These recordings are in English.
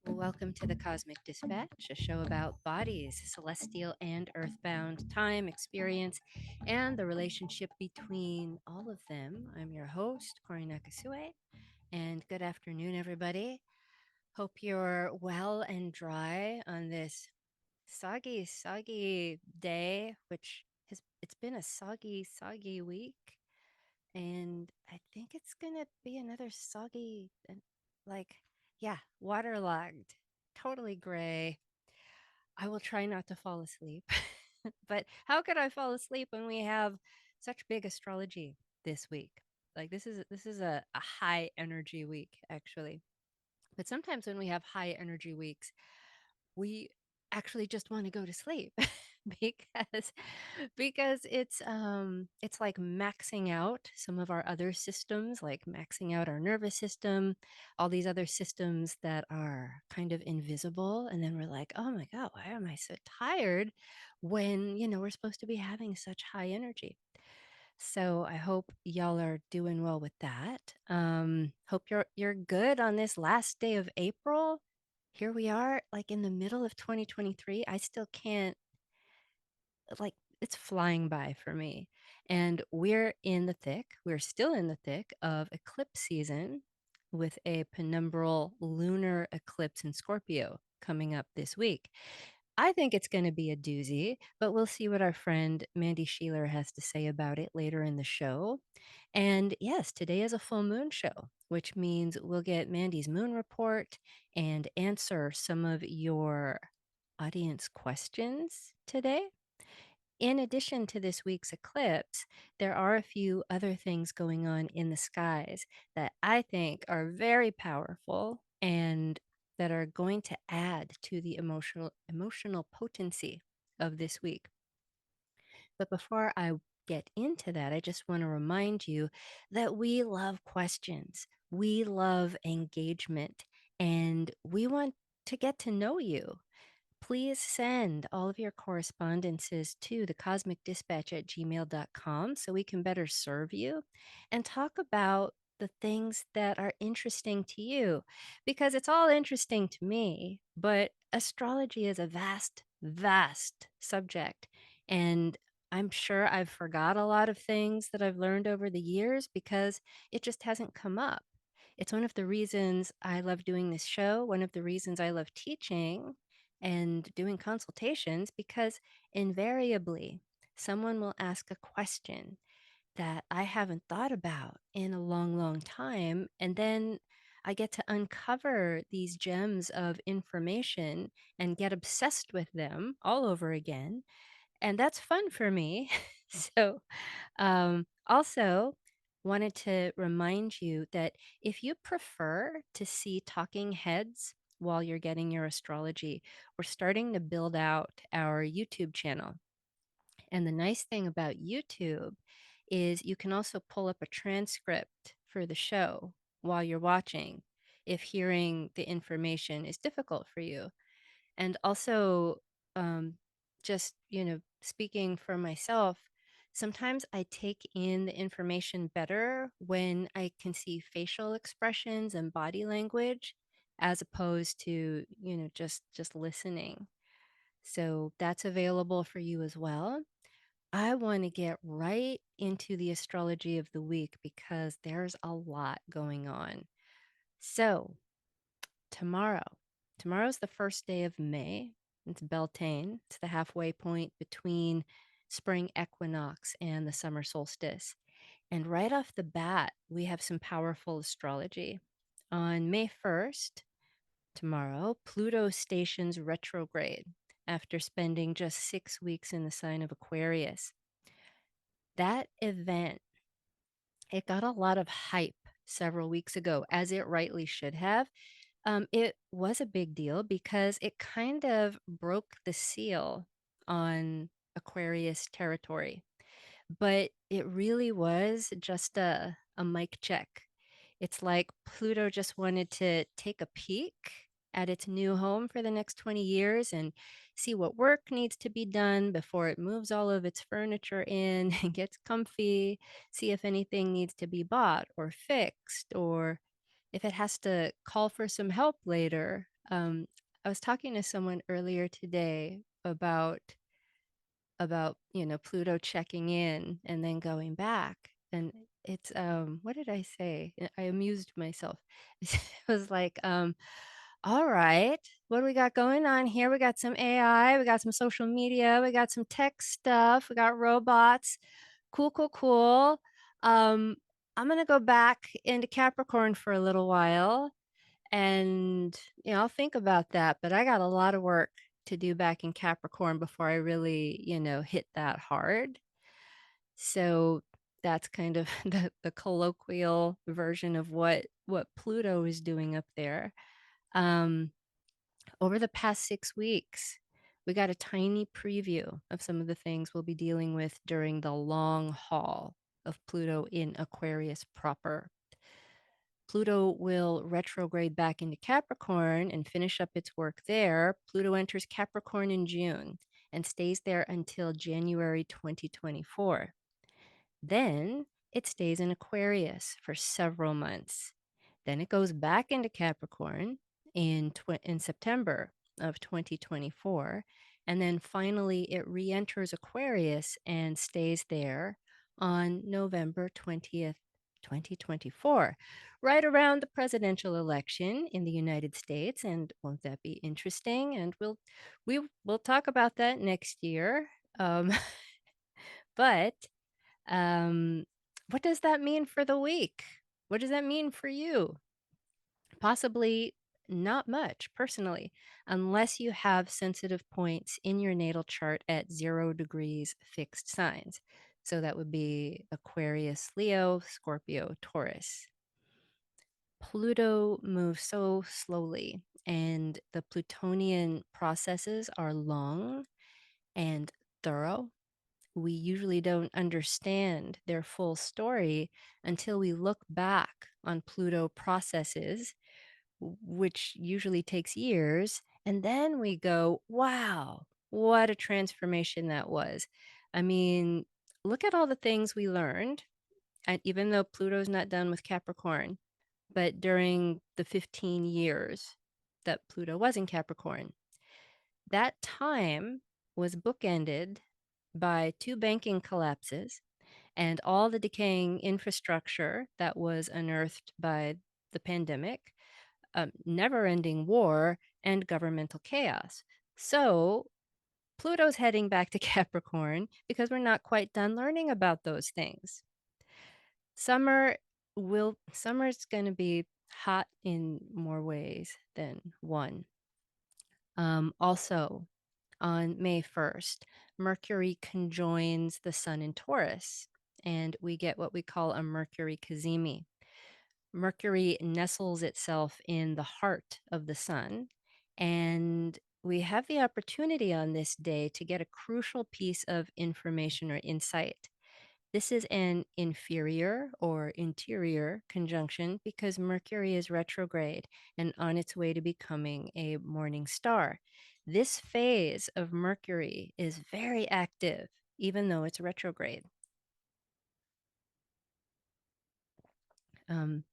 Welcome to the Cosmic Dispatch, a show about bodies, celestial and earthbound, time, experience, and the relationship between all of them. I'm your host, Cory, and good afternoon, everybody. Hope you're well and dry on this soggy day, which has it's been a soggy week, and I think it's gonna be another soggy, like, yeah, waterlogged, totally gray. I will try not to fall asleep. But how could I fall asleep when we have such big astrology this week? Like this is a high energy week, actually. But sometimes when we have high energy weeks, we actually just want to go to sleep because it's like maxing out some of our other systems, like maxing out our nervous system, all these other systems that are kind of invisible, and then we're like, oh my god, why am I so tired when we're supposed to be having such high energy? So I hope y'all are doing well with that. Hope you're good on this last day of April. Here we are, like in the middle of 2023. I still can't, like, it's flying by for me. And we're still in the thick of eclipse season with a penumbral lunar eclipse in Scorpio coming up this week. I think it's going to be a doozy, but we'll see what our friend Mandee Sheeler has to say about it later in the show. And yes, today is a full moon show, which means we'll get Mandee's moon report and answer some of your audience questions today. In addition to this week's eclipse, there are a few other things going on in the skies that I think are very powerful and that are going to add to the emotional potency of this week. But before I get into that, I just want to remind you that we love questions. We love engagement, and we want to get to know you. Please send all of your correspondences to the cosmic dispatch at gmail.com so we can better serve you and talk about the things that are interesting to you, because it's all interesting to me, but astrology is a vast subject. And I'm sure I've forgot a lot of things that I've learned over the years because it just hasn't come up. It's one of the reasons I love doing this show, one of the reasons I love teaching and doing consultations, because invariably someone will ask a question that I haven't thought about in a long time. And then I get to uncover these gems of information and get obsessed with them all over again. And that's fun for me. So, also, wanted to remind you that if you prefer to see talking heads while you're getting your astrology, we're starting to build out our YouTube channel. And the nice thing about YouTube is you can also pull up a transcript for the show while you're watching if hearing the information is difficult for you. And also, um, just, speaking for myself, sometimes I take in the information better when I can see facial expressions and body language as opposed to, just listening. So that's available for you as well. I want to get right into the astrology of the week because there's a lot going on. So, tomorrow, tomorrow's the first day of May. It's Beltane. It's the halfway point between spring equinox and the summer solstice. And right off the bat, we have some powerful astrology. On May 1st, tomorrow, Pluto stations retrograde after spending just 6 weeks in the sign of Aquarius. That event, it got a lot of hype several weeks ago, as it rightly should have. It was a big deal because it kind of broke the seal on Aquarius territory, but it really was just a mic check. It's like Pluto just wanted to take a peek at its new home for the next 20 years and see what work needs to be done before it moves all of its furniture in and gets comfy, see if anything needs to be bought or fixed, or if it has to call for some help later. Um, I was talking to someone earlier today about Pluto checking in and then going back, and it's what did I say? I amused myself. It was like all right, what do we got going on here? We got some AI, we got some social media, we got some tech stuff, we got robots. Cool, cool, cool. um I'm gonna go back into Capricorn for a little while, and I'll think about that, but I got a lot of work to do back in Capricorn before I really, hit that hard. So that's kind of the colloquial version of what Pluto is doing up there. Um, Over the past 6 weeks, we got a tiny preview of some of the things we'll be dealing with during the long haul of Pluto in Aquarius proper. Pluto will retrograde back into Capricorn and finish up its work there. Pluto enters Capricorn in June and stays there until January 2024. Then it stays in Aquarius for several months. Then it goes back into Capricorn in September of 2024. And then finally, it re enters Aquarius and stays there on November 20th, 2024, right around the presidential election in the United States. And won't that be interesting? And we'll talk about that next year. Um, but um, what does that mean for the week? What does that mean for you? Possibly not much, personally, unless you have sensitive points in your natal chart at 0 degrees fixed signs. So that would be Aquarius, Leo, Scorpio, Taurus. Pluto moves so slowly, and the Plutonian processes are long and thorough. We usually don't understand their full story until we look back on Pluto processes, which usually takes years. And then we go, wow, what a transformation that was. I mean, look at all the things we learned. And even though Pluto's not done with Capricorn, but during the 15 years that Pluto was in Capricorn, that time was bookended by two banking collapses and all the decaying infrastructure that was unearthed by the pandemic, never ending war, and governmental chaos. So Pluto's heading back to Capricorn because we're not quite done learning about those things. Summer's going to be hot in more ways than one. Also, on May 1st, Mercury conjoins the Sun in Taurus, and we get what we call a Mercury cazimi. Mercury nestles itself in the heart of the Sun, and we have the opportunity on this day to get a crucial piece of information or insight. This is an inferior or interior conjunction because Mercury is retrograde and on its way to becoming a morning star. This phase of Mercury is very active, even though it's retrograde. Um,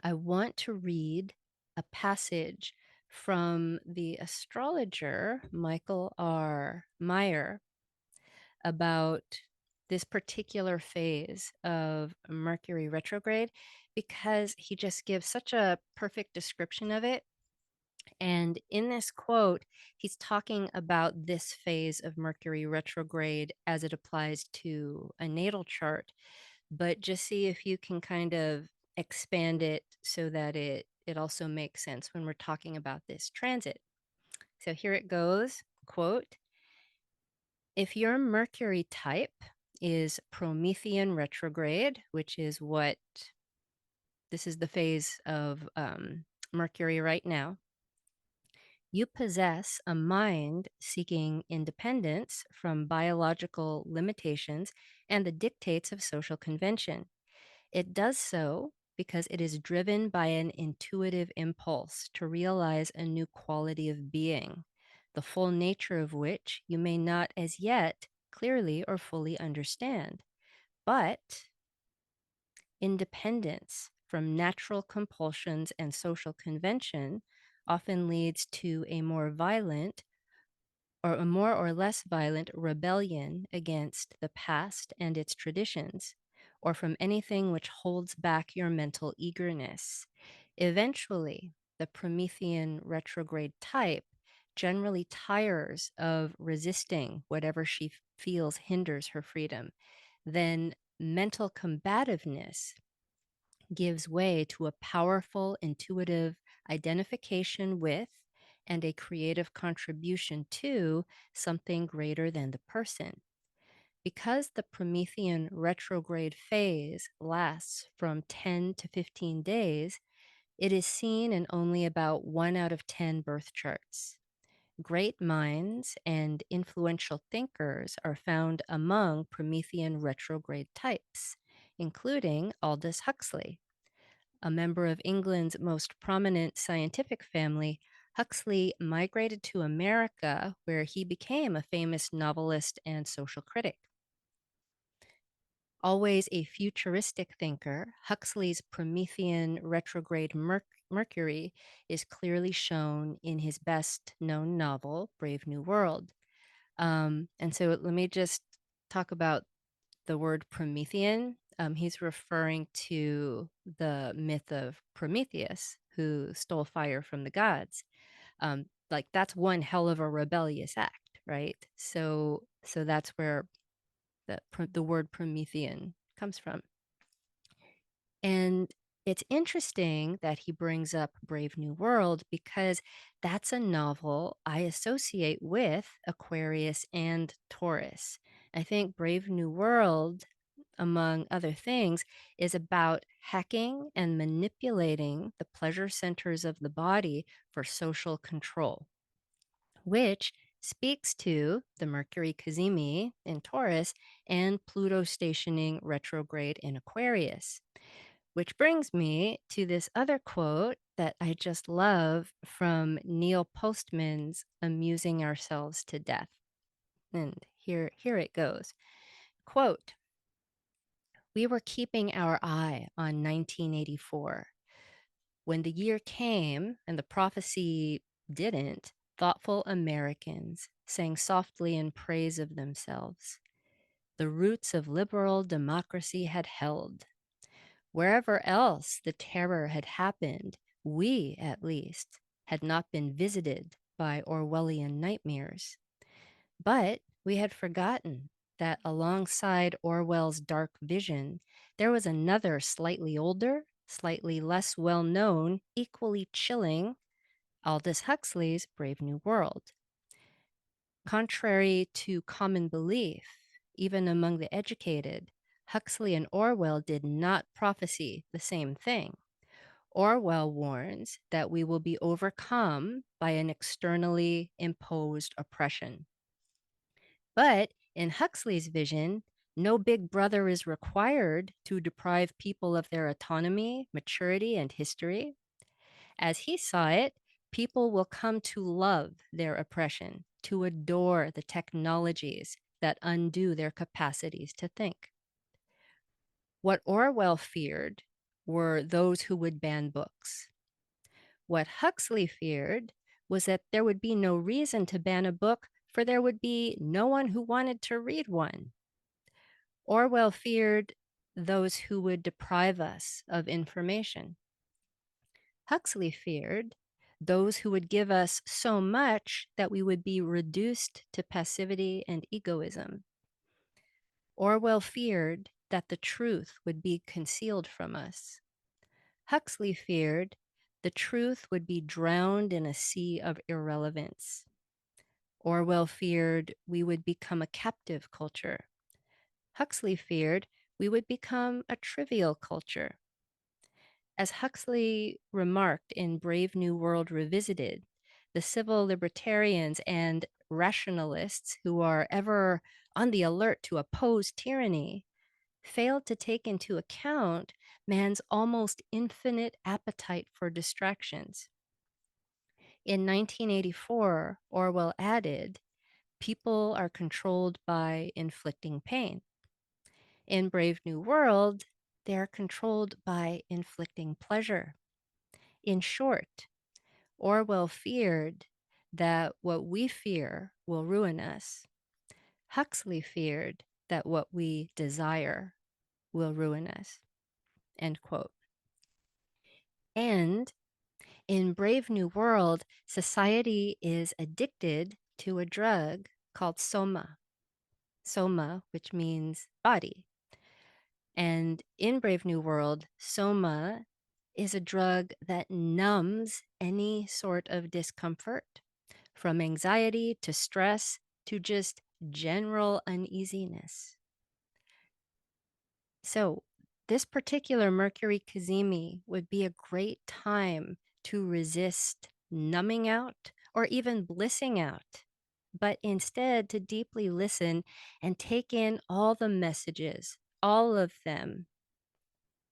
I want to read a passage from the astrologer Michael R. Meyer about this particular phase of Mercury retrograde because he just gives such a perfect description of it. And in this quote, he's talking about this phase of Mercury retrograde as it applies to a natal chart. But just see if you can kind of expand it so that it also makes sense when we're talking about this transit. So here it goes, quote, if your Mercury type is Promethean retrograde, which is what this is the phase of Mercury right now, you possess a mind seeking independence from biological limitations and the dictates of social convention. It does so because it is driven by an intuitive impulse to realize a new quality of being, the full nature of which you may not as yet clearly or fully understand. But independence from natural compulsions and social convention often leads to a more violent or a more or less violent rebellion against the past and its traditions, or from anything which holds back your mental eagerness. Eventually, the Promethean retrograde type generally tires of resisting whatever she feels hinders her freedom. Then mental combativeness gives way to a powerful, intuitive identification with and a creative contribution to something greater than the person. Because the Promethean retrograde phase lasts from 10 to 15 days, it is seen in only about 1 out of 10 birth charts. Great minds and influential thinkers are found among Promethean retrograde types, including Aldous Huxley. A member of England's most prominent scientific family, Huxley migrated to America, where he became a famous novelist and social critic. Always a futuristic thinker, Huxley's Promethean retrograde Mercury is clearly shown in his best known novel, Brave New World. And so let me just talk about the word Promethean. He's referring to the myth of Prometheus, who stole fire from the gods. Like that's one hell of a rebellious act, right? So that's where the word Promethean comes from. And it's interesting that he brings up Brave New World because that's a novel I associate with Aquarius and Taurus. I think Brave New World, among other things, is about hacking and manipulating the pleasure centers of the body for social control, which speaks to the Mercury cazimi in Taurus and Pluto stationing retrograde in Aquarius. Which brings me to this other quote that I just love from Neil Postman's Amusing Ourselves to Death. And here it goes. Quote, "We were keeping our eye on 1984. When the year came and the prophecy didn't, thoughtful Americans sang softly in praise of themselves. The roots of liberal democracy had held. Wherever else the terror had happened, we, at least, had not been visited by Orwellian nightmares. But we had forgotten that alongside Orwell's dark vision, there was another slightly older, slightly less well known, equally chilling Aldous Huxley's Brave New World. Contrary to common belief, even among the educated, Huxley and Orwell did not prophesy the same thing. Orwell warns that we will be overcome by an externally imposed oppression. But in Huxley's vision, no big brother is required to deprive people of their autonomy, maturity, and history. As he saw it, people will come to love their oppression, to adore the technologies that undo their capacities to think. What Orwell feared were those who would ban books. What Huxley feared was that there would be no reason to ban a book, for there would be no one who wanted to read one. Orwell feared those who would deprive us of information. Huxley feared those who would give us so much that we would be reduced to passivity and egoism. Orwell feared that the truth would be concealed from us. Huxley feared the truth would be drowned in a sea of irrelevance. Orwell feared we would become a captive culture. Huxley feared we would become a trivial culture. As Huxley remarked in Brave New World Revisited, the civil libertarians and rationalists who are ever on the alert to oppose tyranny failed to take into account man's almost infinite appetite for distractions. In 1984, Orwell added, "People are controlled by inflicting pain." In Brave New World, they are controlled by inflicting pleasure. In short, Orwell feared that what we fear will ruin us. Huxley feared that what we desire will ruin us. End quote. And in Brave New World, society is addicted to a drug called Soma. Soma, which means body. And in Brave New World, Soma is a drug that numbs any sort of discomfort, from anxiety to stress to just general uneasiness. So, this particular Mercury cazimi would be a great time to resist numbing out or even blissing out, but instead to deeply listen and take in all the messages, all of them,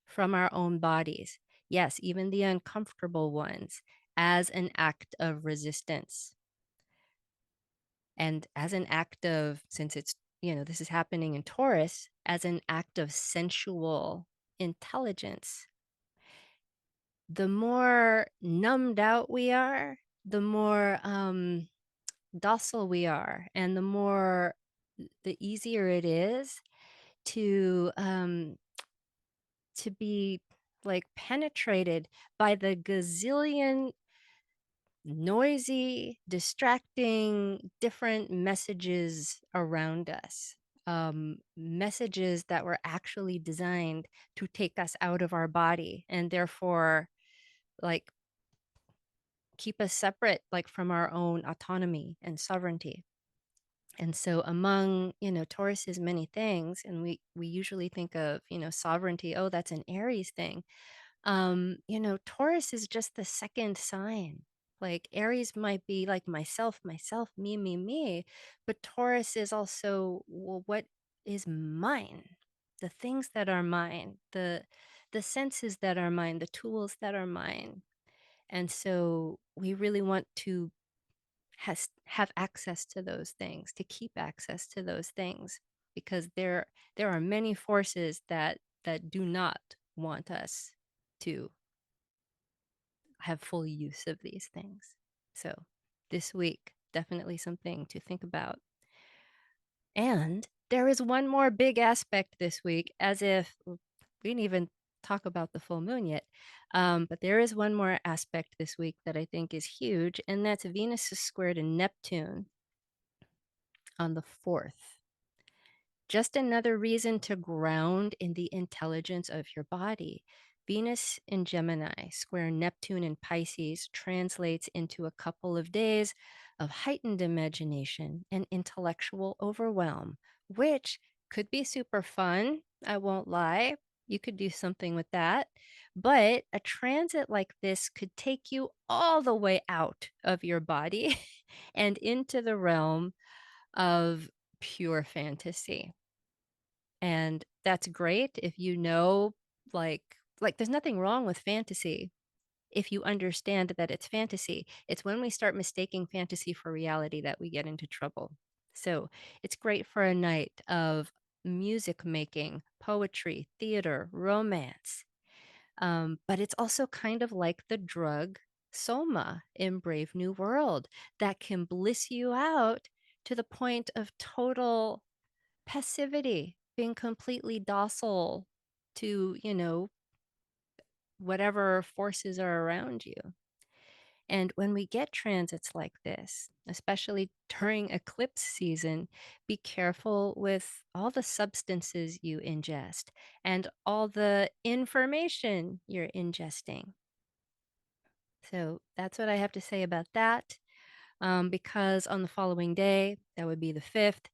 from our own bodies. Yes, even the uncomfortable ones, as an act of resistance. And as an act of, since it's, this is happening in Taurus, as an act of sensual intelligence. The more numbed out we are, the more docile we are, and the easier it is to be like penetrated by the gazillion noisy, distracting, different messages around us. Messages that were actually designed to take us out of our body and therefore like keep us separate, like from our own autonomy and sovereignty. And so among, Taurus's many things, and we usually think of, sovereignty, oh, that's an Aries thing. Taurus is just the second sign. Like Aries might be like myself, me, but Taurus is also, well, what is mine? The things that are mine, the senses that are mine, the tools that are mine. And so we really want to have access to those things, to keep access to those things, because there are many forces that do not want us to have full use of these things. So this week, definitely something to think about. And there is one more big aspect this week, as if we didn't even talk about the full moon yet. But there is one more aspect this week that I think is huge, and that's Venus is squared in Neptune on the 4th. Just another reason to ground in the intelligence of your body. Venus in Gemini, square Neptune in Pisces, translates into a couple of days of heightened imagination and intellectual overwhelm, which could be super fun. I won't lie. You could do something with that. But a transit like this could take you all the way out of your body and into the realm of pure fantasy. And that's great if like there's nothing wrong with fantasy if you understand that it's fantasy. It's when we start mistaking fantasy for reality that we get into trouble. So it's great for a night of music making, poetry, theater, romance. But it's also kind of like the drug Soma in Brave New World that can bliss you out to the point of total passivity, being completely docile to, whatever forces are around you. And when we get transits like this, especially during eclipse season, be careful with all the substances you ingest and all the information you're ingesting. So that's what I have to say about that. Because on the following day, that would be the 5th,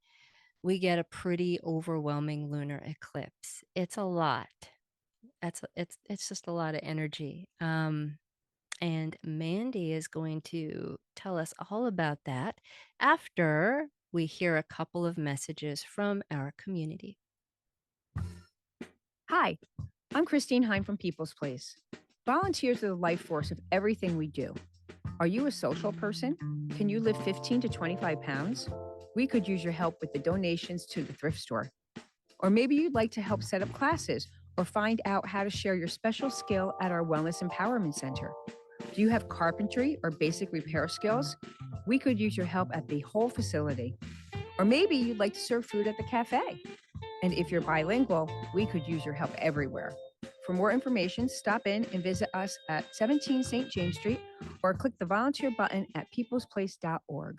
we get a pretty overwhelming lunar eclipse. It's a lot. It's just a lot of energy. And Mandee is going to tell us all about that after we hear a couple of messages from our community. Hi, I'm Christine Heim from People's Place. Volunteers are the life force of everything we do. Are you a social person? Can you lift 15 to 25 pounds? We could use your help with the donations to the thrift store. Or maybe you'd like to help set up classes or find out how to share your special skill at our Wellness Empowerment Center. Do you have carpentry or basic repair skills? We could use your help at the whole facility. Or maybe you'd like to serve food at the cafe. And if you're bilingual, we could use your help everywhere. For more information, stop in and visit us at 17 St. James Street or click the volunteer button at peoplesplace.org.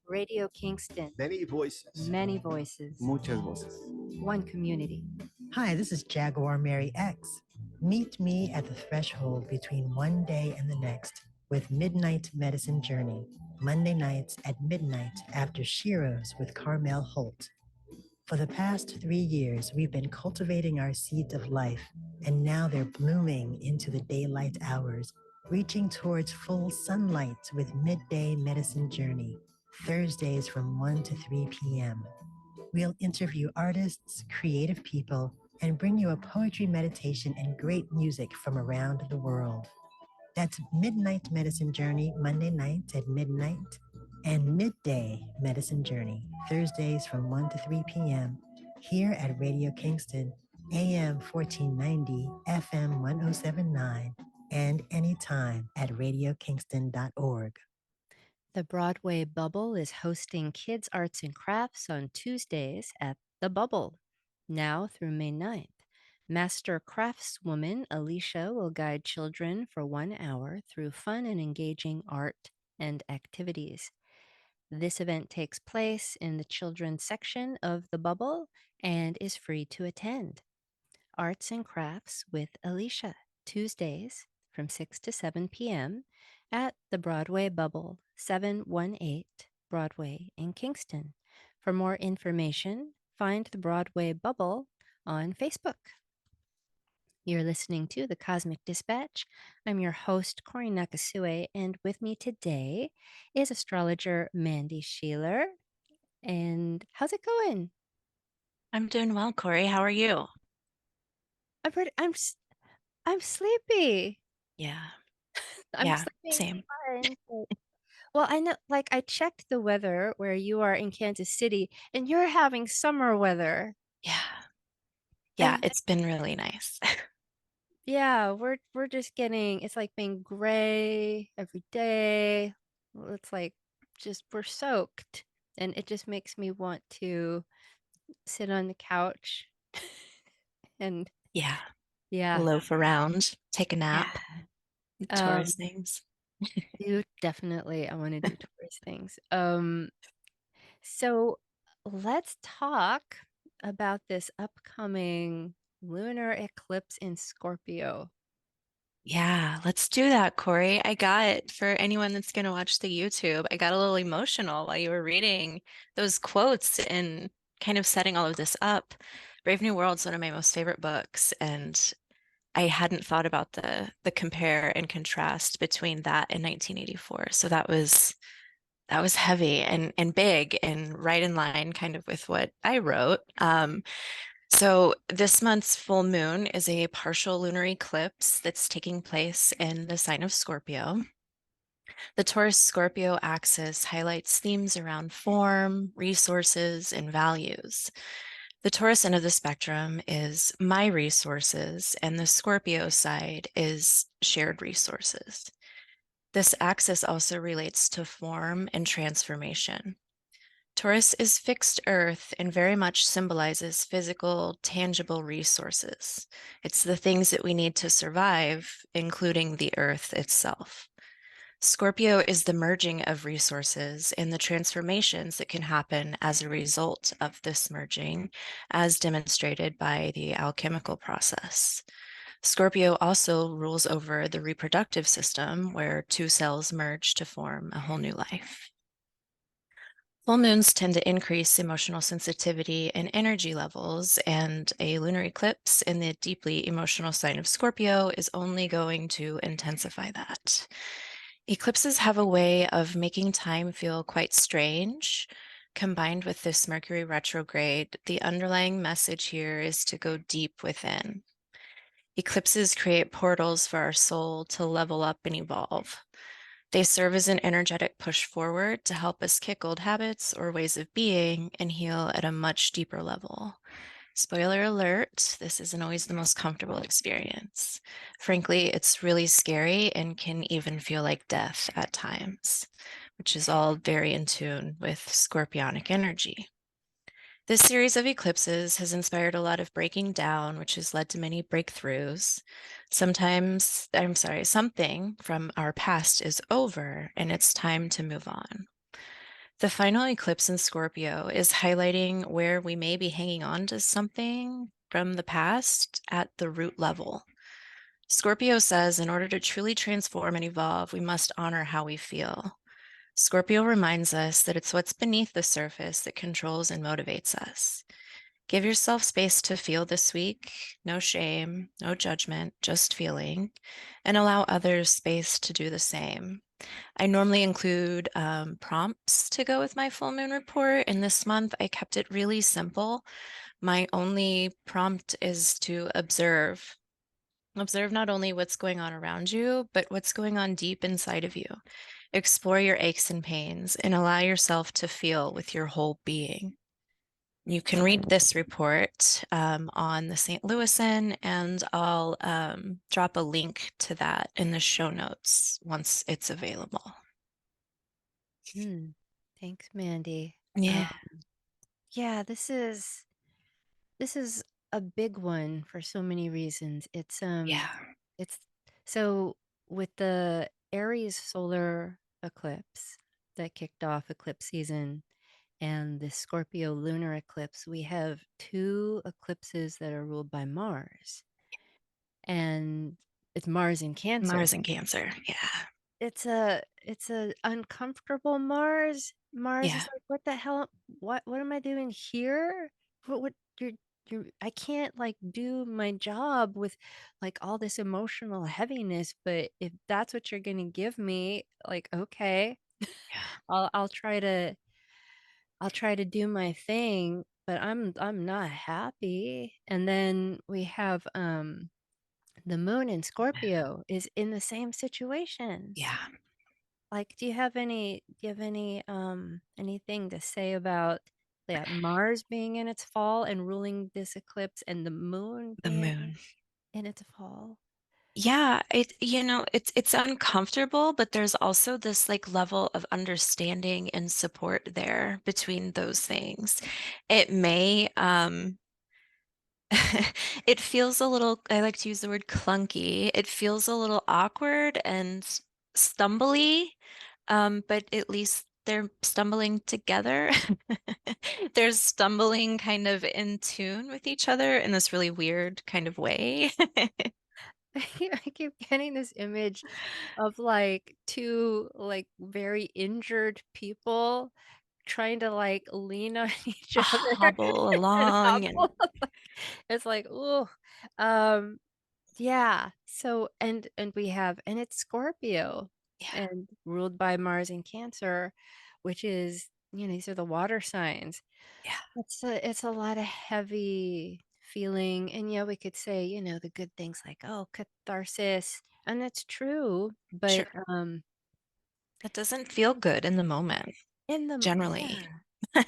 Radio Kingston. Many voices. Many voices. Muchas voces. One community. Hi, this is Jaguar Mary X. Meet me at the threshold between one day and the next with Midnight Medicine Journey, Monday nights at midnight after Shiro's with Carmel Holt. For the past 3 years, we've been cultivating our seeds of life, and now they're blooming into the daylight hours, reaching towards full sunlight with Midday Medicine Journey, Thursdays from 1 to 3 p.m. We'll interview artists, creative people, and bring you a poetry meditation and great music from around the world. That's Midnight Medicine Journey, Monday nights at midnight, and Midday Medicine Journey, Thursdays from 1 to 3 p.m. here at Radio Kingston, AM 1490, FM 1079, and anytime at radiokingston.org. The Broadway Bubble is hosting Kids Arts and Crafts on Tuesdays at The Bubble, now through May 9th. Master craftswoman Alicia will guide children for 1 hour through fun and engaging art and activities. This event takes place in the children's section of The Bubble and is free to attend. Arts and Crafts with Alicia, Tuesdays from 6 to 7 p.m. at the Broadway Bubble, 718 Broadway in Kingston. For more information, find the Broadway Bubble on Facebook. You're listening to the Cosmic Dispatch. I'm your host, Cory Nakasue, and with me today is astrologer Mandee Sheeler. And how's it going? I'm doing well, Cory. How are you? I'm sleepy. Yeah. I'm Yeah, sleeping same. fine. Well, I know, like, I checked the weather where you are in Kansas City, and you're having summer weather. Yeah. Yeah, And it's been really nice. yeah, we're just getting, it's like being gray every day. It's like just we're soaked, and it just makes me want to sit on the couch and Yeah. yeah, Loaf around, take a yeah. nap, Taurus things. Definitely, I want to do Taurus things. So let's talk about this upcoming lunar eclipse in Scorpio. Yeah, let's do that, Cory. For anyone that's going to watch the YouTube, I got a little emotional while you were reading those quotes and kind of setting all of this up. Brave New World's one of my most favorite books, and I hadn't thought about the compare and contrast between that and 1984. So that was heavy and big and right in line kind of with what I wrote. So this month's full moon is a partial lunar eclipse that's taking place in the sign of Scorpio. The Taurus Scorpio axis highlights themes around form, resources, and values. The Taurus end of the spectrum is my resources, and the Scorpio side is shared resources. This axis also relates to form and transformation. Taurus is fixed earth and very much symbolizes physical, tangible resources. It's the things that we need to survive, including the earth itself. Scorpio is the merging of resources and the transformations that can happen as a result of this merging, as demonstrated by the alchemical process. Scorpio also rules over the reproductive system, where two cells merge to form a whole new life. Full moons tend to increase emotional sensitivity and energy levels, and a lunar eclipse in the deeply emotional sign of Scorpio is only going to intensify that. Eclipses have a way of making time feel quite strange. Combined with this Mercury retrograde, the underlying message here is to go deep within. Eclipses create portals for our soul to level up and evolve. They serve as an energetic push forward to help us kick old habits or ways of being and heal at a much deeper level. Spoiler alert, this isn't always the most comfortable experience. Frankly, it's really scary and can even feel like death at times, which is all very in tune with scorpionic energy. This series of eclipses has inspired a lot of breaking down, which has led to many breakthroughs. Something from our past is over and it's time to move on. The final eclipse in Scorpio is highlighting where we may be hanging on to something from the past at the root level. Scorpio says in order to truly transform and evolve, we must honor how we feel. Scorpio reminds us that it's what's beneath the surface that controls and motivates us. Give yourself space to feel this week. No shame, no judgment, just feeling, and allow others space to do the same. I normally include prompts to go with my full moon report, and this month I kept it really simple. My only prompt is to observe. Observe not only what's going on around you, but what's going on deep inside of you. Explore your aches and pains and allow yourself to feel with your whole being. You can read this report on the St. Louisan, and I'll drop a link to that in the show notes once it's available. Hmm. Thanks, Mandee. Yeah. Yeah, this is a big one for so many reasons. Yeah. It's so with the Aries solar eclipse that kicked off eclipse season and the Scorpio lunar eclipse, we have two eclipses that are ruled by Mars. And it's Mars in Cancer. Mars and Cancer. Yeah. It's a uncomfortable Mars. Mars Yeah. is like, what the hell? What am I doing here? What you're I can't like do my job with like all this emotional heaviness, but if that's what you're gonna give me, like okay, Yeah. I'll try to do my thing, but I'm not happy. And then we have the moon in Scorpio is in the same situations. Yeah. Like, do you have anything to say about yeah, Mars being in its fall and ruling this eclipse and the moon The being moon. in its fall? Yeah, it's uncomfortable, but there's also this like level of understanding and support there between those things. It may it feels a little, I like to use the word clunky. It feels a little awkward and stumbly, but at least they're stumbling together. They're stumbling kind of in tune with each other in this really weird kind of way. I keep getting this image of like two like very injured people trying to like lean on each other Hobble and along and hobble. It's like, oh, um, yeah. So and we have and it's Scorpio yeah, and ruled by Mars in Cancer, which is, these are the water signs. yeah, It's a lot of heavy feeling. And yeah, we could say, the good things like, oh, catharsis. And that's true, but sure. It doesn't feel good in the moment, in the generally. yeah.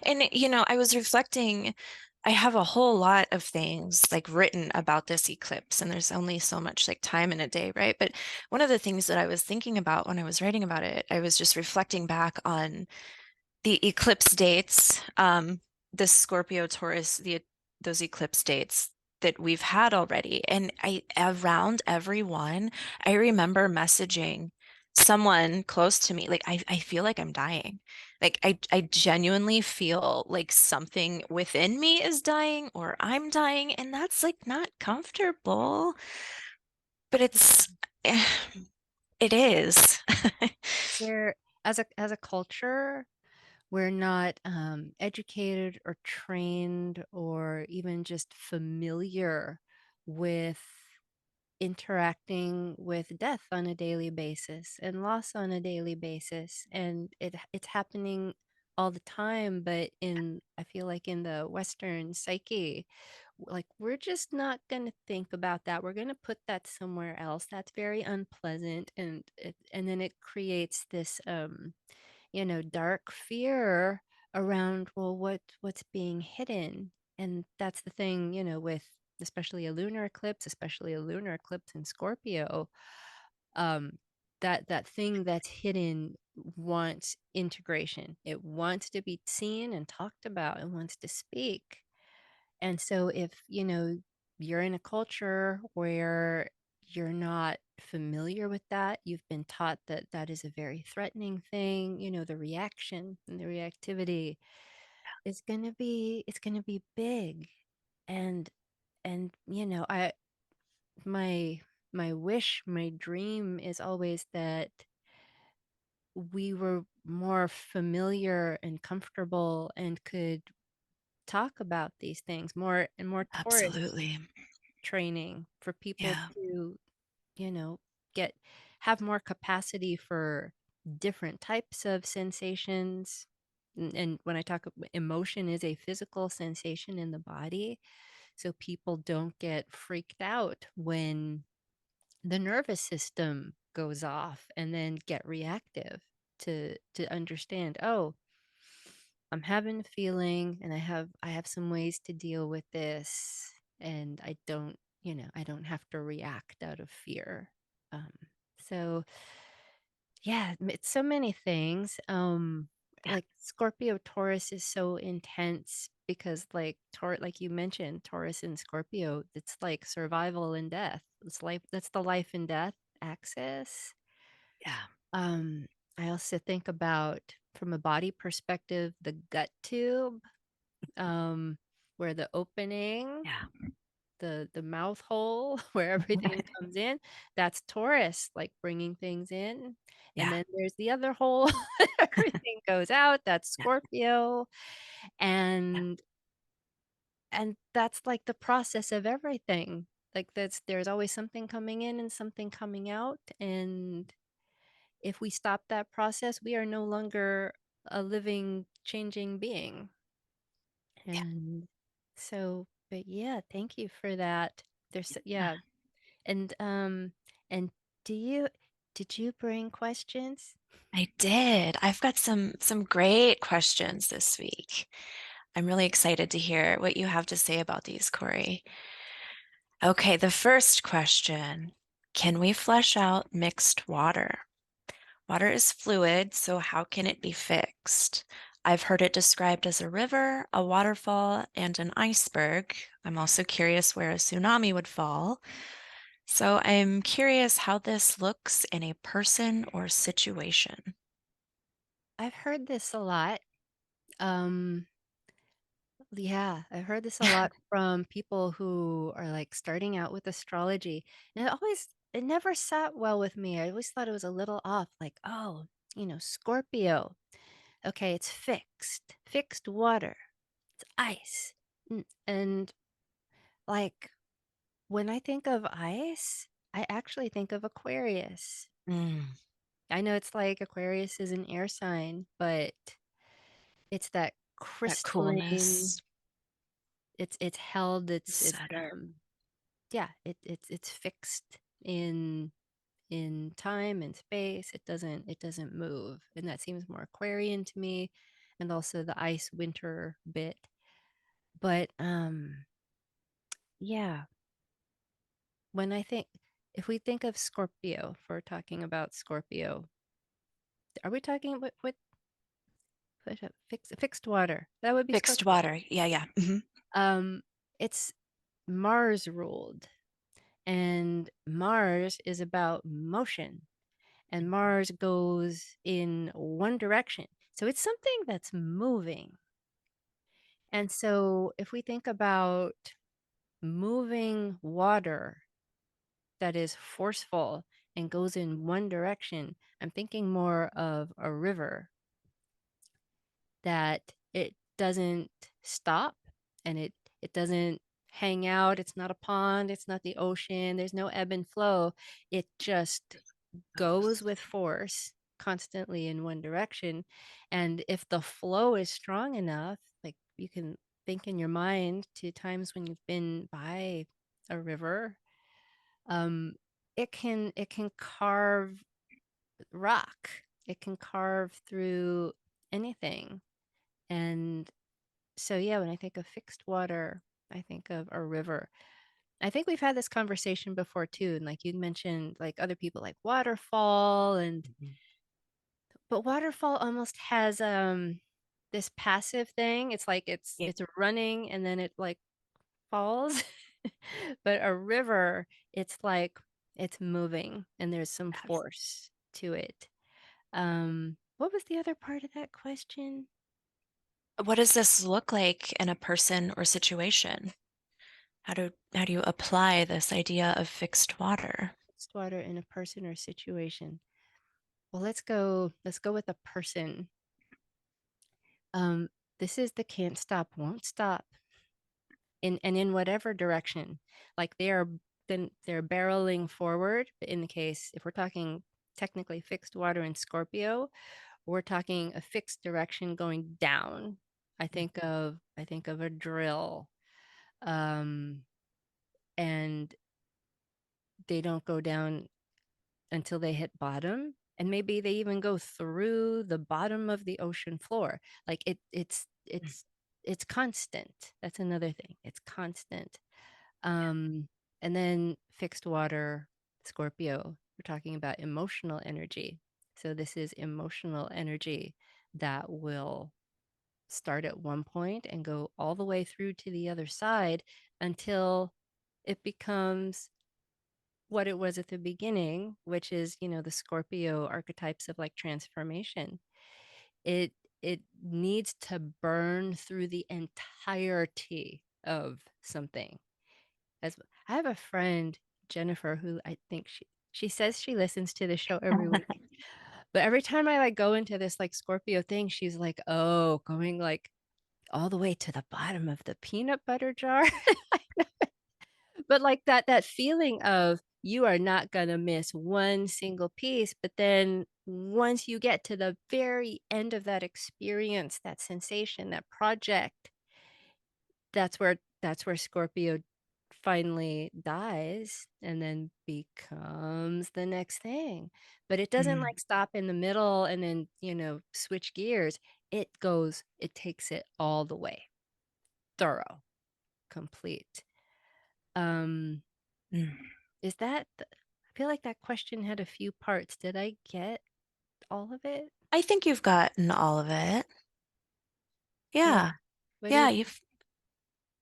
And, I was reflecting, I have a whole lot of things like written about this eclipse, and there's only so much like time in a day, right? But one of the things that I was thinking about when I was writing about it, I was just reflecting back on the eclipse dates, the Scorpio Taurus, those eclipse dates that we've had already. And I around every one, I remember messaging someone close to me, like I feel like I'm dying. Like I genuinely feel like something within me is dying or I'm dying, and that's like not comfortable, but it is. We're as a culture, we're not educated or trained or even just familiar with interacting with death on a daily basis and loss on a daily basis, and it's happening all the time. But in I feel like in the Western psyche, like we're just not going to think about that. We're going to put that somewhere else. That's very unpleasant, and then it creates this dark fear around, well, what's being hidden. and that's the thing, with especially a lunar eclipse, especially a lunar eclipse in Scorpio, um, that thing that's hidden wants integration. It wants to be seen and talked about and wants to speak. And so if, you're in a culture where you're not familiar with that, you've been taught that that is a very threatening thing, the reaction and the reactivity is going to be, it's going to be big. And I my my wish, my dream is always that we were more familiar and comfortable and could talk about these things more, and more Taurus Absolutely. training for people Yeah. to, you know, get have more capacity for different types of sensations. And when I talk, emotion is a physical sensation in the body. So people don't get freaked out when the nervous system goes off and then get reactive to understand, oh, I'm having a feeling and I have some ways to deal with this, and I don't have to react out of fear. Um, so yeah, it's so many things. Yeah. Like Scorpio Taurus is so intense because like you mentioned, Taurus and Scorpio, it's like survival and death. It's life, that's the life and death axis. Yeah. Um, I also think about, from a body perspective, the gut tube, um, where the opening, Yeah. the mouth hole where everything comes in, that's Taurus, like bringing things in. And Yeah. then there's the other hole, everything goes out, that's Yeah. Scorpio. Yeah. And that's like the process of everything. Like there's always something coming in and something coming out. And if we stop that process, we are no longer a living, changing being. Yeah. And so, but yeah, thank you for that. Yeah. And do you did you bring questions? I did. I've got some great questions this week. I'm really excited to hear what you have to say about these, Corey. Okay, the first question. Can we flesh out mixed water? Water is fluid, so how can it be fixed? I've heard it described as a river, a waterfall, and an iceberg. I'm also curious where a tsunami would fall. So I'm curious how this looks in a person or situation. I've heard this a lot. Um, yeah, I've heard this a lot from people who are like starting out with astrology. And it never sat well with me. I always thought it was a little off, like, oh, Scorpio. Okay, it's fixed water, it's ice. And like, when I think of ice, I actually think of Aquarius. Mm, I know it's like Aquarius is an air sign, but it's that that crystalline, coolness, it's held, the it's center. yeah, it's fixed in time and space. It doesn't move. And that seems more Aquarian to me. And also the ice winter bit. But yeah, when I think if we think of Scorpio, if we're talking about Scorpio, are we talking about what fixed water? That would be Fixed Scorpio. water. Yeah, yeah. Um, it's Mars ruled, and Mars is about motion, and Mars goes in one direction. So it's something that's moving. And so if we think about moving water that is forceful and goes in one direction, I'm thinking more of a river, that it doesn't stop, and it doesn't hang out. It's not a pond, it's not the ocean, there's no ebb and flow. It just goes with force constantly in one direction. And if the flow is strong enough, like you can think in your mind to times when you've been by a river, um it can carve rock, it can carve through anything. And So yeah, when I think of fixed water, I think of a river. I think we've had this conversation before too, and like you mentioned, like other people like waterfall, and Mhm. but waterfall almost has this passive thing. It's like Yeah. it's running and then it like falls. But a river, it's like it's moving and there's some Yes. force to it. What was the other part of that question? What does this look like in a person or situation? How do you apply this idea of fixed water? Fixed water in a person or situation. Well, let's go with a person. Um, this is the can't stop, won't stop in whatever direction. Like they're barreling forward. But in the case, if we're talking technically fixed water in Scorpio, we're talking a fixed direction going down. I think of a drill. Um, and they don't go down until they hit bottom. And maybe they even go through the bottom of the ocean floor. Like it's constant. That's another thing. It's constant. Um, and then fixed water, Scorpio, we're talking about emotional energy. So this is emotional energy that will start at one point and go all the way through to the other side until it becomes what it was at the beginning, which is, you know, the Scorpio archetypes of like transformation. It it needs to burn through the entirety of something. As I have a friend, Jennifer, who I think she says she listens to the show every week. But every time I like go into this like Scorpio thing, she's like, "Oh, going like all the way to the bottom of the peanut butter jar." But like that feeling of you are not going to miss one single piece, but then once you get to the very end of that experience, that sensation, that project, that's where Scorpio finally dies and then becomes the next thing. But it doesn't Mm, like stop in the middle and then, you know, switch gears. It takes it all the way, thorough, complete. Um, mm. is I feel like that question had a few parts. Did I get all of it? I think you've gotten all of it. Yeah. Yeah. What do Yeah, you you've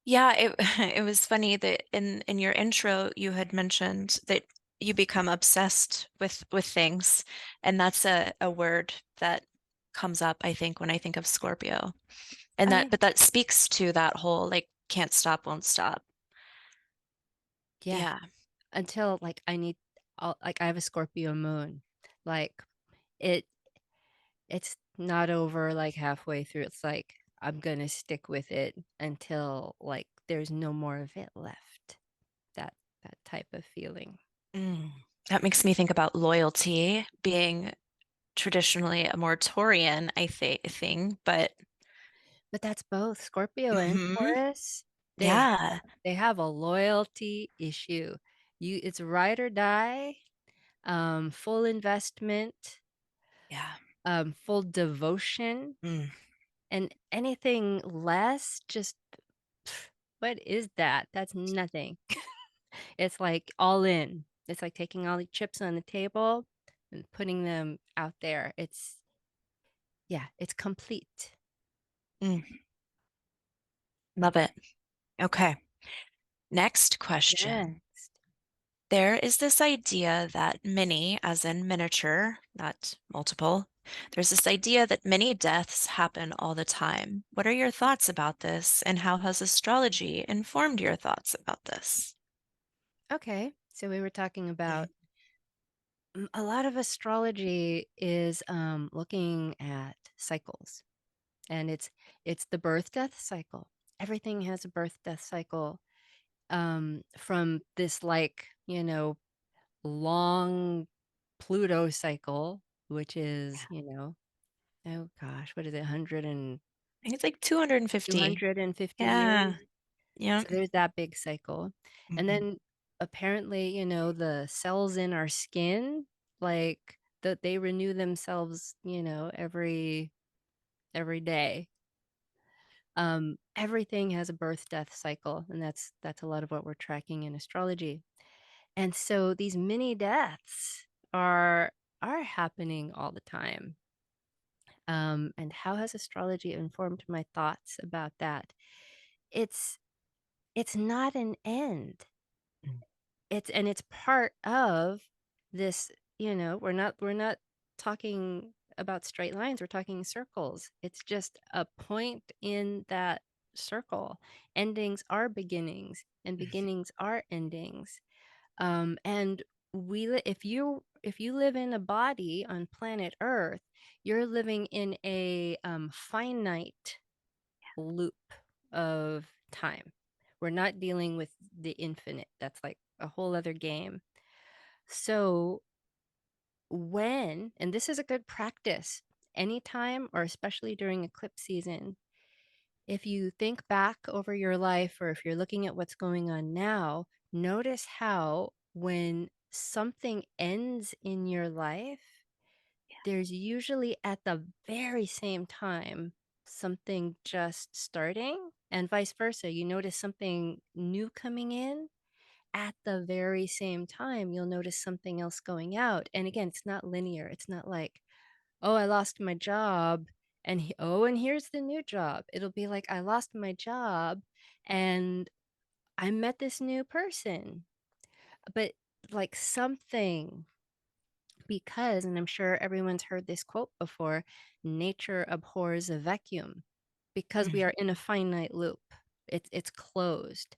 yeah, it it was funny that in your intro you had mentioned that you become obsessed with things, and that's a word that comes up, I think, when I think of Scorpio. And Oh that yeah. but that speaks to that whole like can't stop, won't stop. Yeah. Yeah. Until like like I have a Scorpio moon. Like it it's not over like halfway through. It's like I'm gonna stick with it until like there's no more of it left. That that type of feeling. Mm. That makes me think about loyalty being traditionally a more Taurian, I thing, but But that's both Scorpio and mhm. Taurus. They Yeah. they have a loyalty issue. It's ride or die, full investment, Yeah. full devotion, Mm. and anything less, just pff, what is that? That's nothing. It's like all in. It's like taking all the chips on the table and putting them out there. Yeah, it's complete. Mm. Love it. Okay. Next question. Next. There is this idea that many, as in miniature, not multiple, there's this idea that many deaths happen all the time. What are your thoughts about this, and how has astrology informed your thoughts about this? Okay. So we were talking about a lot of astrology is looking at cycles, and it's the birth death cycle. Everything has a birth death cycle, from this like, you know, long Pluto cycle, which is, Yeah. you know, oh gosh, what is it, 100 and I think it's like 250. 250 years. Yeah. Yeah. So there's that big cycle. And Mhm. then apparently, you know, the cells in our skin, like that they renew themselves, you know, every day. Everything has a birth death cycle, and that's a lot of what we're tracking in astrology. And so these mini deaths are happening all the time. And how has astrology informed my thoughts about that? It's it's not an end. It's part of this, we're not talking about straight lines, we're talking circles. It's just a point in that circle. Endings are beginnings and beginnings are endings. And if you live in a body on planet Earth, you're living in a finite loop of time. We're not dealing with the infinite. That's like a whole other game. So and this is a good practice, anytime or especially during eclipse season, if you think back over your life or if you're looking at what's going on now, notice how when something ends in your life, there's usually at the very same time something just starting, and vice versa. You notice something new coming in. At the very same time, you'll notice something else going out. And again, it's not linear. It's not like, oh, I lost my job and here's the new job. It'll be like, I lost my job and I met this new person. But like something, because, and I'm sure everyone's heard this quote before, nature abhors a vacuum, because we are in a finite loop. It's closed.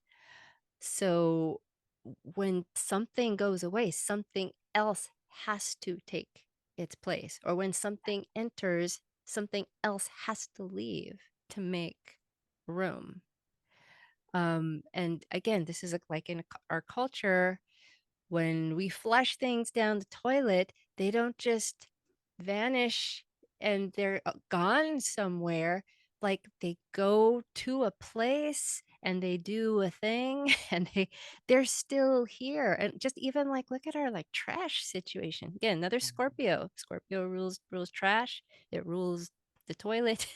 So when something goes away, something else has to take its place. Or when something enters, something else has to leave to make room. And again, this is like in our culture, when we flush things down the toilet, they don't just vanish and they're gone somewhere. Like they go to a place and they do a thing and they're still here. And just even like look at our like trash situation. Again, another Scorpio. Scorpio rules trash. It rules the toilet.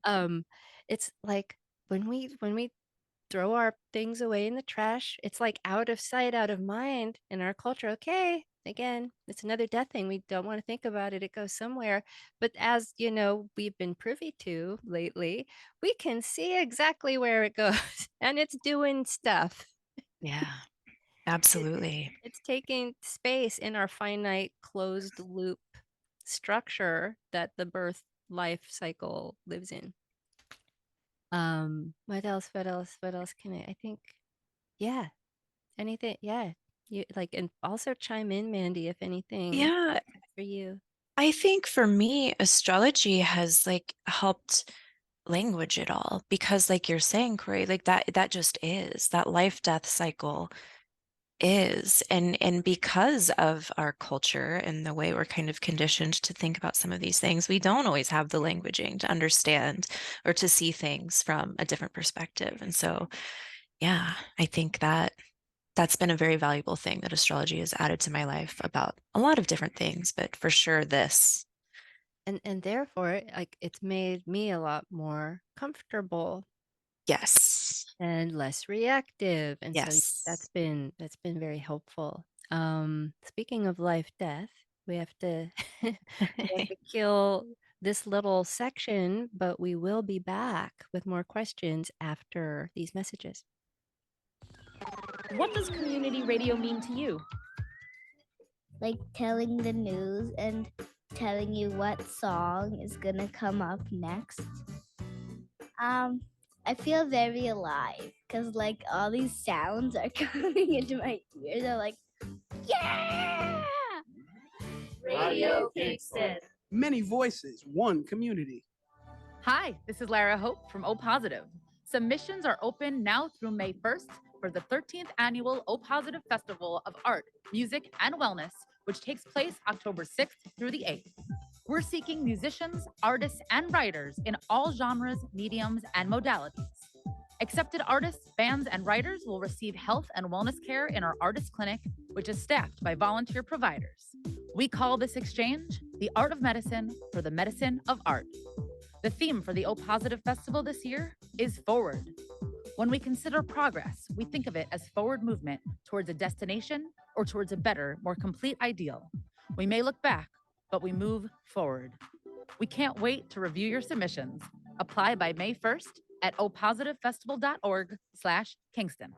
um it's like when we throw our things away in the trash. It's like out of sight, out of mind in our culture. Okay, again, it's another death thing. We don't want to think about it. It goes somewhere. But as you know, we've been privy to lately, we can see exactly where it goes and it's doing stuff. Yeah, It, absolutely. it's taking space in our finite closed loop structure that the birth life cycle lives in. What else can I think, yeah, anything, yeah. You like, and also chime in, Mandee, if anything Yeah, for you. I think for me, astrology has like helped language it all because like you're saying, Cory, like that just is that life death cycle is and because of our culture and the way we're kind of conditioned to think about some of these things, we don't always have the languaging to understand or to see things from a different perspective. And so yeah, I think that that's been a very valuable thing that astrology has added to my life about a lot of different things, but for sure this. And therefore, like, it's made me a lot more comfortable Yes. and less reactive, and so Yes. that's been very helpful. Speaking of life death, we have to we have to kill this little section, but we will be back with more questions after these messages. What does community radio mean to you? Like telling the news and telling you what song is gonna come up next. I feel very alive because like all these sounds are coming into my ears. I'm like, yeah! Radio Kingston. Many voices, one community. Hi, this is Lara Hope from O Positive. Submissions are open now through May 1st for the 13th annual O Positive Festival of Art, Music, and Wellness, which takes place October 6th through the 8th. We're seeking musicians, artists, and writers in all genres, mediums, and modalities. Accepted artists, bands, and writers will receive health and wellness care in our artist clinic, which is staffed by volunteer providers. We call this exchange the art of medicine for the medicine of art. The theme for the O Positive Festival this year is forward. When we consider progress, we think of it as forward movement towards a destination or towards a better, more complete ideal. We may look back, but we move forward. We can't wait to review your submissions. Apply by May 1st at opositivefestival.org/Kingston.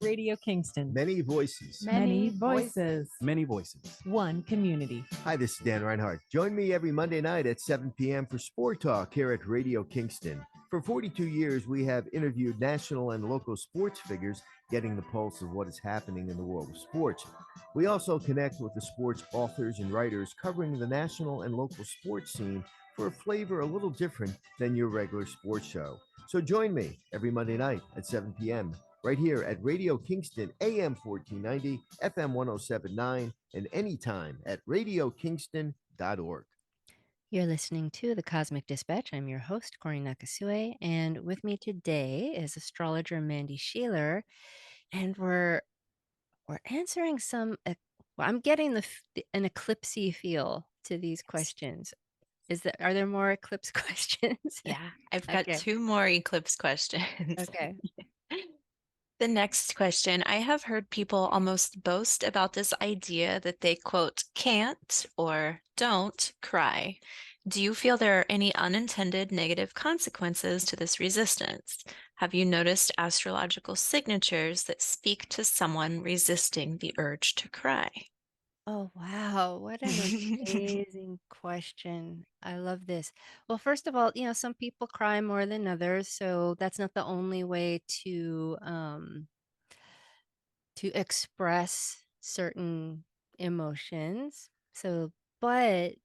Radio Kingston. Many voices. Many voices. Many voices. One community. Hi, this is Dan Reinhardt. Join me every Monday night at 7 p.m. for Sport Talk here at Radio Kingston. For 42 years, we have interviewed national and local sports figures, getting the pulse of what is happening in the world of sports. We also connect with the sports authors and writers covering the national and local sports scene for a flavor a little different than your regular sports show. So join me every Monday night at 7 p.m. right here at Radio Kingston, AM 1490, FM 1079, and anytime at radiokingston.org. You're listening to the Cosmic Dispatch. I'm your host, Cory Nakasue, and with me today is astrologer Mandee Sheeler, and we're answering some. I'm getting an eclipsey feel to these questions. Are there more eclipse questions? Yeah, I've got Okay. 2 more eclipse questions. Okay. The next question, I have heard people almost boast about this idea that they, quote, can't or don't cry. Do you feel there are any unintended negative consequences to this resistance? Have you noticed astrological signatures that speak to someone resisting the urge to cry? Oh, wow. What an amazing question. I love this. Well, first of all, some people cry more than others, so that's not the only way to express certain emotions. So, but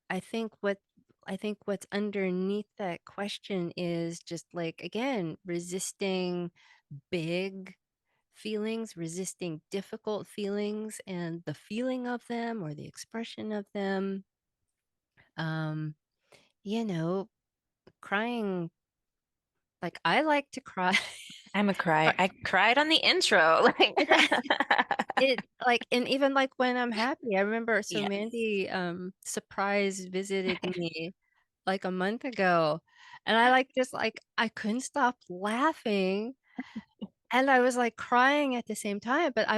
I think what's underneath that question is just like, again, resisting big feelings, resisting difficult feelings and the feeling of them or the expression of them. Um, Crying, like I like to cry. I'm a cry. I cried on the intro. And even like when I'm happy, I remember Yes. Mandee surprise visited me like a month ago, and I couldn't stop laughing, and I was like crying at the same time, but Yeah.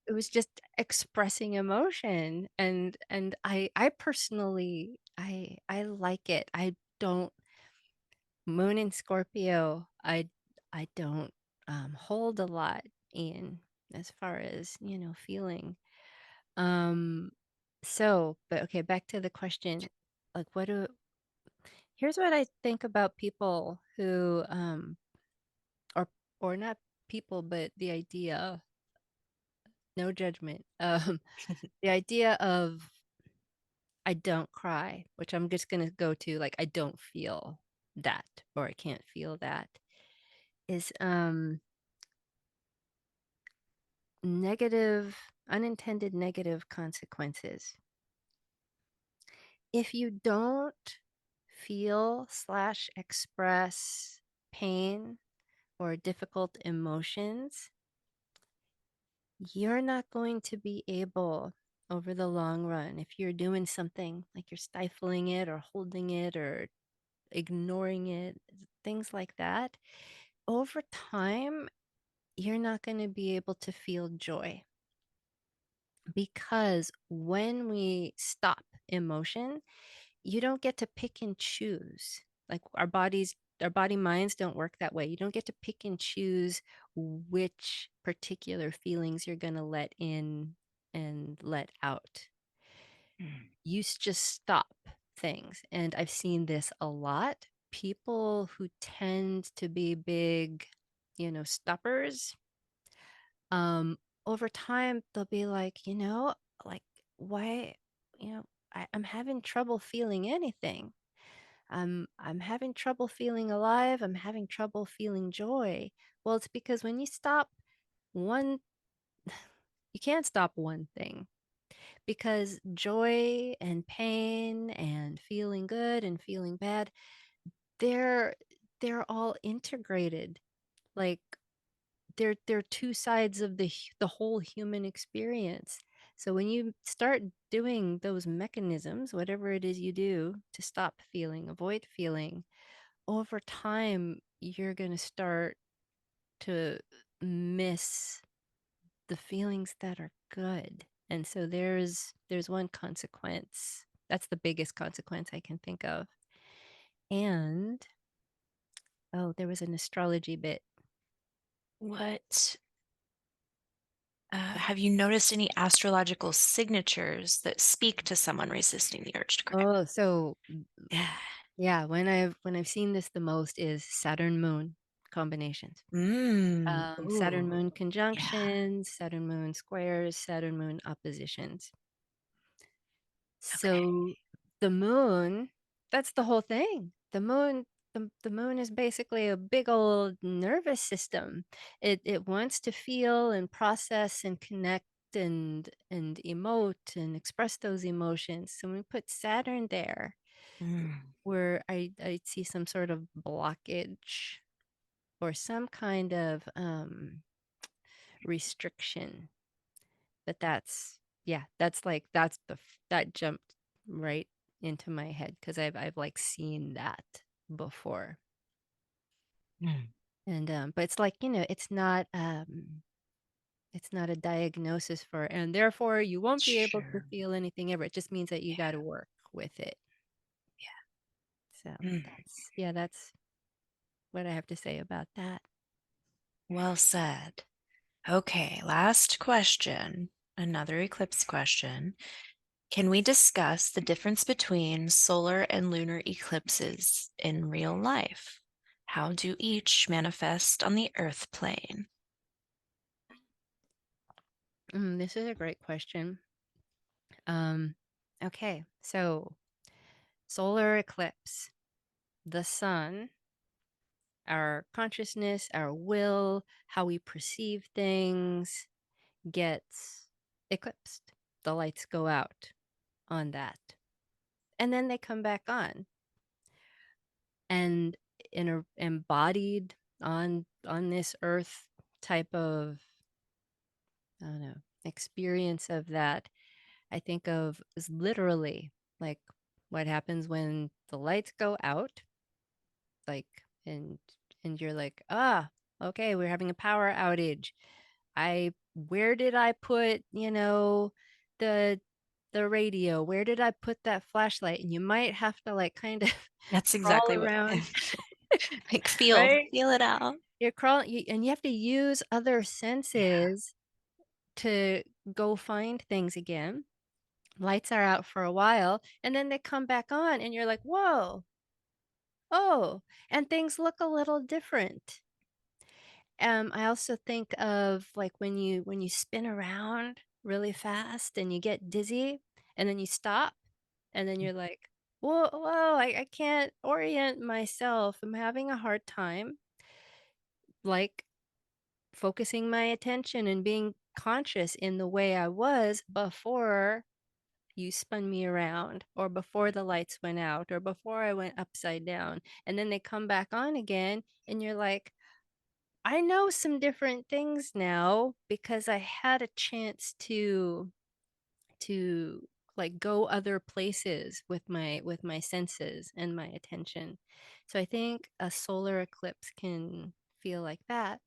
it was just expressing emotion, and I personally I like it. I don't Moon in Scorpio, I don't hold a lot in as far as, feeling. Um but okay, back to the question. Like here's what I think about people who or not people, but the idea, no judgment. The idea of I don't cry, which I'm just gonna go to like I don't feel that or I can't feel that, is unintended negative consequences. If you don't feel/express pain or difficult emotions, you're not going to be able over the long run, if you're doing something like you're stifling it or holding it or ignoring it, things like that, over time, you're not going to be able to feel joy. Because when we stop emotion, you don't get to pick and choose. Like our body minds don't work that way. You don't get to pick and choose which particular feelings you're going to let in and let out. You just stop things. And I've seen this a lot. People who tend to be big, stoppers, over time they'll be like, like why, I'm having trouble feeling anything. I'm having trouble feeling alive. I'm having trouble feeling joy. Well, it's because when you stop one, you can't stop one thing, because joy and pain and feeling good and feeling bad, they're they're all integrated. Like they're two sides of the whole human experience. So when you start doing those mechanisms, whatever it is you do to stop feeling, avoid feeling, over time, you're going to start to miss the feelings that are good. And so there's one consequence. That's the biggest consequence I can think of. And oh, there was an astrology bit. What have you noticed any astrological signatures that speak to someone resisting the urge to cry? Oh, so Yeah. yeah, when I've seen this the most is Saturn Moon combinations. Saturn Ooh. Moon Yeah. conjunctions, Saturn Moon squares, Saturn Moon oppositions. Okay. So the moon, that's the whole thing. The moon is basically a big old nervous system. It wants to feel and process and connect and emote and express those emotions. So when we put Saturn there, Mm. where I see some sort of blockage or some kind of restriction. But that's yeah, that's like that jumped right into my head because I've like seen that before. Mm. And but it's like, it's not a diagnosis for and therefore you won't be able to Sure. feel anything ever. It just means that you got to work with it. So Mm. that's what I have to say about that. Well said. Okay, last question. Another eclipse question. Can we discuss the difference between solar and lunar eclipses in real life? How do each manifest on the Earth plane? This is a great question. Um, okay, so solar eclipse, the sun, our consciousness, our will, how we perceive things gets eclipsed. The lights go out on that. And then they come back on and embodied on this earth type of I don't know experience of that I think of is literally like what happens when the lights go out like and you're like okay, we're having a power outage. I Where did I put the radio? Where did I put that flashlight? And you might have to like kind of That's crawl exactly what around. like feel Right, feel it out. you're crawling and you have to use other Yeah, senses to go find things again. Lights are out for a while and then they come back on and you're like, whoa, oh, and things look a little different. I also think of like when you spin around really fast and you get dizzy and then you stop and then you're like, whoa, I can't orient myself. I'm having a hard time like focusing my attention and being conscious in the way I was before you spun me around or before the lights went out or before I went upside down. And then they come back on again and you're like, I know some different things now because I had a chance to like go other places with my senses and my attention. So I think a solar eclipse can feel like that.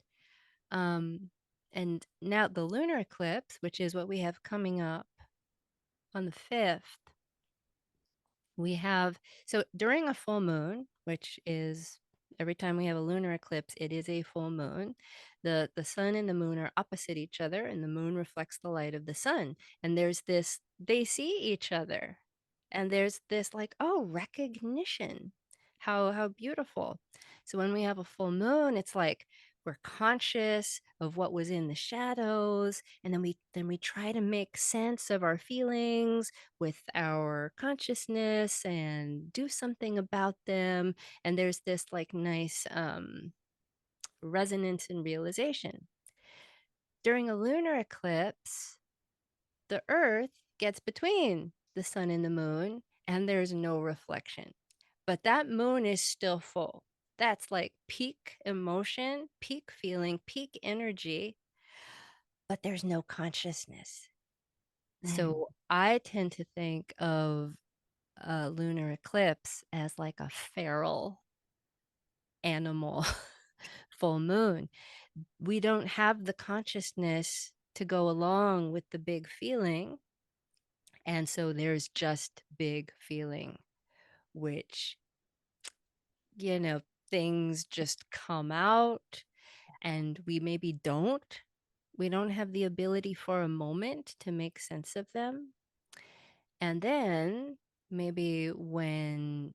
Um, and now the lunar eclipse, which is what we have coming up on the 5th, we have so during a full moon, which is every time we have a lunar eclipse, it is a full moon. The sun and the moon are opposite each other, and the moon reflects the light of the sun. And there's this, they see each other, and there's this like, oh, recognition. How beautiful. So when we have a full moon, it's like we're conscious of what was in the shadows, and then we try to make sense of our feelings with our consciousness and do something about them. And there's this like nice resonance and realization. During a lunar eclipse, the earth gets between the sun and the moon, and there's no reflection. But that moon is still full. That's like peak emotion, peak feeling, peak energy, but there's no consciousness. So I tend to think of a lunar eclipse as like a feral animal full moon. We don't have the consciousness to go along with the big feeling. And so there's just big feeling, which, things just come out and we maybe we don't have the ability for a moment to make sense of them. And then maybe when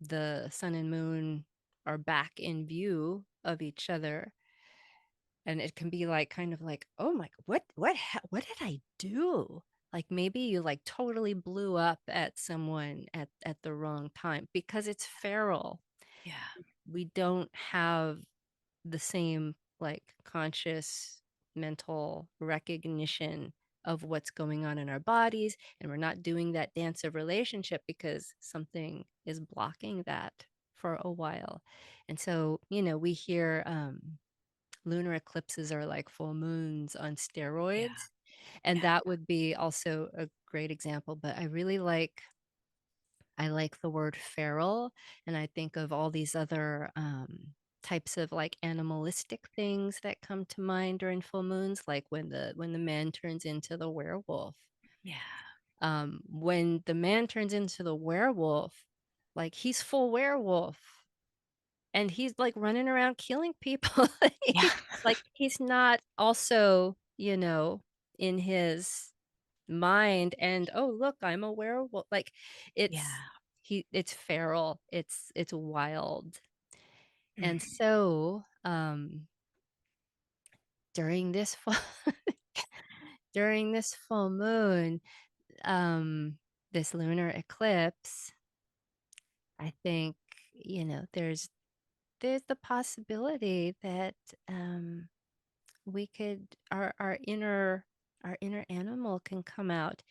the sun and moon are back in view of each other, and it can be like kind of like, oh my, what did I do? Like maybe you like totally blew up at someone at the wrong time because it's feral. Yeah. We don't have the same like conscious mental recognition of what's going on in our bodies, and we're not doing that dance of relationship because something is blocking that for a while. And so we hear lunar eclipses are like full moons on steroids, and that would be also a great example. But I like the word feral, and I think of all these other types of like animalistic things that come to mind during full moons, like when the man turns into the werewolf. Yeah. When the man turns into the werewolf, like he's full werewolf, and he's like running around killing people. Yeah. Like he's not also, in his mind and oh look, I'm a werewolf. Like Yeah. it's feral, it's wild. Mm. And so during this full during this full moon, this lunar eclipse, I think, there's the possibility that we could our inner animal can come out,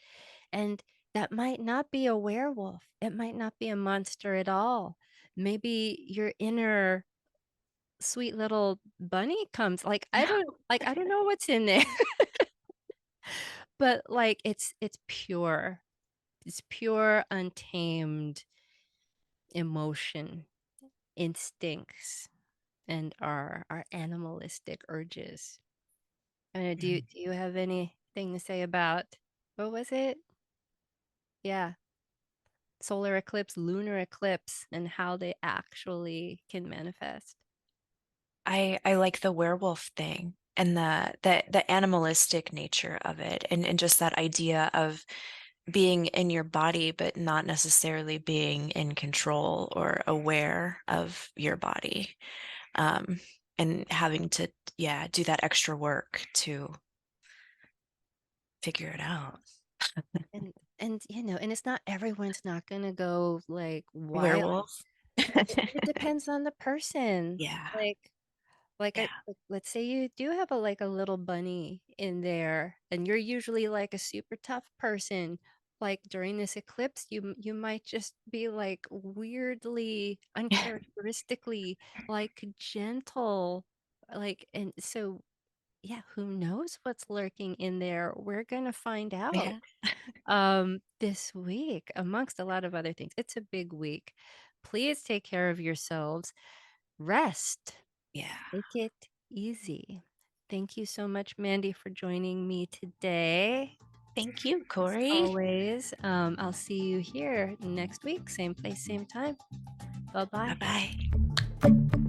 and that might not be a werewolf, it might not be a monster at all. Maybe your inner sweet little bunny comes, like I don't know what's in there. But like it's pure, untamed emotion, instincts, and our animalistic urges. Do you have anything to say about, what was it? Yeah, solar eclipse, lunar eclipse, and how they actually can manifest? I like the werewolf thing and the animalistic nature of it, and just that idea of being in your body but not necessarily being in control or aware of your body, and having to do that extra work to figure it out. And it's not, everyone's not gonna go like wild. Werewolf. It depends on the person. Yeah. Like Yeah. let's say you do have a little bunny in there, and you're usually like a super tough person. Like during this eclipse, you might just be like weirdly, uncharacteristically like gentle. Like, and so yeah, who knows what's lurking in there? We're gonna find out Yeah. this week, amongst a lot of other things. It's a big week. Please take care of yourselves. Rest. Yeah. Take it easy. Thank you so much, Mandee, for joining me today. Thank you, As Cory. always, I'll see you here next week, same place, same time. Bye-bye. Bye-bye.